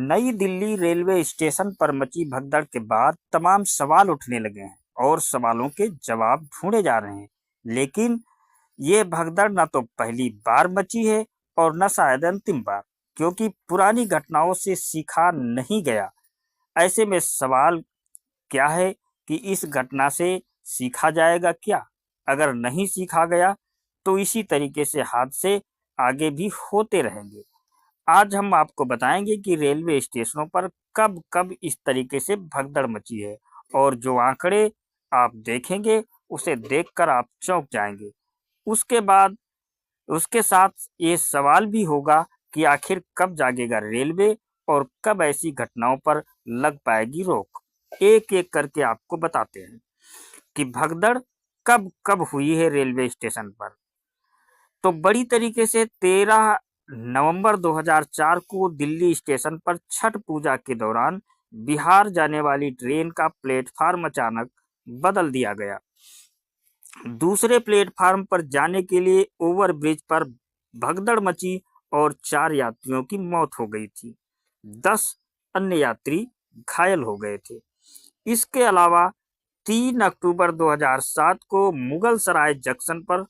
नई Delhi railway station पर मची भगदड़ के बाद तमाम सवाल उठने लगे हैं और सवालों के जवाब ढूंढे जा रहे हैं। लेकिन ये भगदड़ न तो पहली बार मची है और न शायद अंतिम बार, क्योंकि पुरानी घटनाओं से सीखा नहीं गया। ऐसे में सवाल क्या है कि इस घटना से सीखा जाएगा क्या? अगर नहीं सीखा गया तो इसी तरीके से हादसे आगे भी होते रहेंगे। आज हम आपको बताएंगे कि रेलवे स्टेशनों पर कब कब इस तरीके से भगदड़ मची है, और जो आंकड़े आप देखेंगे उसे देखकर आप चौंक जाएंगे। उसके बाद उसके साथ ये सवाल भी होगा कि आखिर कब जागेगा रेलवे और कब ऐसी घटनाओं पर लग पाएगी रोक। एक एक करके आपको बताते हैं कि भगदड़ कब कब हुई है रेलवे स्टेशन पर। तो बड़ी तरीके से 13 नवंबर 2004 को दिल्ली स्टेशन पर छठ पूजा के दौरान बिहार जाने वाली ट्रेन का प्लेटफार्म अचानक बदल दिया गया। दूसरे प्लेटफार्म पर जाने के लिए ओवरब्रिज पर भगदड़ मची और 4 यात्रियों की मौत हो गई थी। 10 अन्य यात्री घायल हो गए थे। इसके अलावा 3 अक्टूबर 2007 को मुगल सराय जंक्शन पर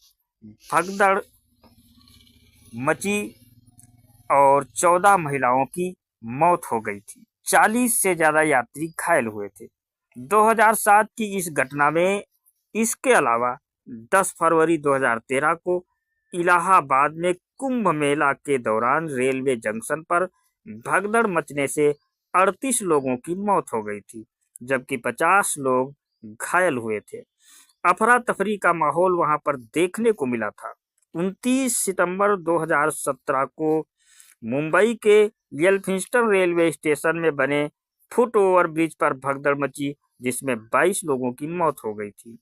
भगदड़ मची और 14 महिलाओं की मौत हो गई थी। 40 से ज्यादा यात्री घायल हुए थे 2007 की इस घटना में। इसके अलावा 10 फरवरी 2013 को इलाहाबाद में कुंभ मेला के दौरान रेलवे जंक्शन पर भगदड़ मचने से 38 लोगों की मौत हो गई थी, जबकि 50 लोग घायल हुए थे। अफरा तफरी का माहौल वहां पर देखने को मिला था। 29 सितंबर 2017 को मुंबई के येलफिंस्टन रेलवे स्टेशन में बने फुट ओवर ब्रिज पर भगदड़ मची, जिसमें 22 लोगों की मौत हो गई थी।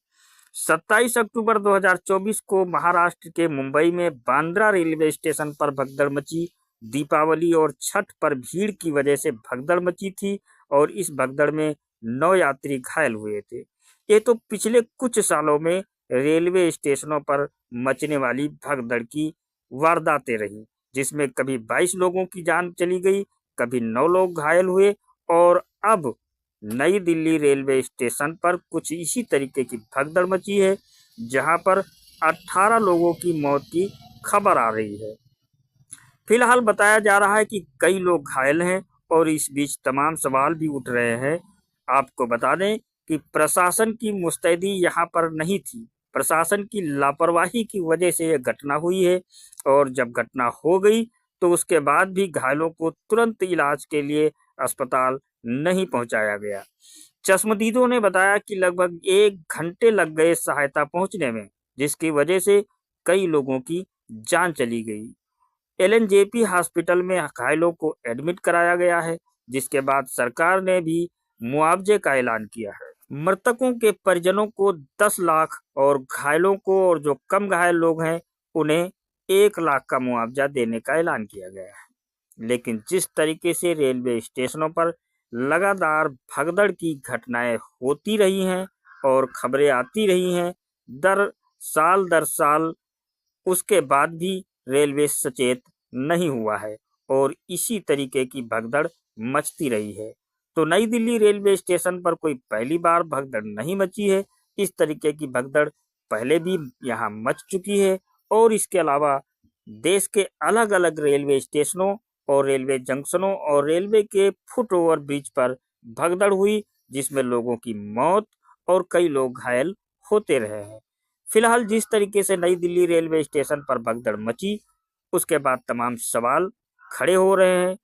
27 अक्टूबर 2024 को महाराष्ट्र के मुंबई में बांद्रा रेलवे स्टेशन पर भगदड़ मची। दीपावली और छठ पर भीड़ की वजह से भगदड़ मची थी और इस भगदड़ में 9 यात्री घायल हुए थे। ये तो पिछले कुछ सालों में रेलवे स्टेशनों पर मचने वाली भगदड़ की वारदातें रही, जिसमें कभी 22 लोगों की जान चली गई, कभी 9 लोग घायल हुए, और अब नई दिल्ली रेलवे स्टेशन पर कुछ इसी तरीके की भगदड़ मची है, जहां पर 18 लोगों की मौत की खबर आ रही है। फिलहाल बताया जा रहा है कि कई लोग घायल हैं और इस बीच तमाम सवाल भी उठ रहे हैं। आपको बता दें कि प्रशासन की मुस्तैदी यहाँ पर नहीं थी। प्रशासन की लापरवाही की वजह से यह घटना हुई है, और जब घटना हो गई तो उसके बाद भी घायलों को तुरंत इलाज के लिए अस्पताल नहीं पहुंचाया गया। चश्मदीदों ने बताया कि लगभग 1 घंटे लग गए सहायता पहुंचने में, जिसकी वजह से कई लोगों की जान चली गई। एलएनजेपी हॉस्पिटल में घायलों को एडमिट कराया गया है, जिसके बाद सरकार ने भी मुआवजे का ऐलान किया है। मृतकों के परिजनों को 10 लाख और घायलों को, और जो कम घायल लोग हैं उन्हें 1 लाख का मुआवजा देने का ऐलान किया गया है। लेकिन जिस तरीके से रेलवे स्टेशनों पर लगातार भगदड़ की घटनाएं होती रही हैं और खबरें आती रही हैं दर साल, उसके बाद भी रेलवे सचेत नहीं हुआ है और इसी तरीके की भगदड़ मचती रही है। तो नई दिल्ली रेलवे स्टेशन पर कोई पहली बार भगदड़ नहीं मची है। इस तरीके की भगदड़ पहले भी यहाँ मच चुकी है, और इसके अलावा देश के अलग अलग रेलवे स्टेशनों और रेलवे जंक्शनों और रेलवे के फुट ओवर ब्रिज पर भगदड़ हुई, जिसमें लोगों की मौत और कई लोग घायल होते रहे हैं। फिलहाल जिस तरीके से नई दिल्ली रेलवे स्टेशन पर भगदड़ मची, उसके बाद तमाम सवाल खड़े हो रहे हैं।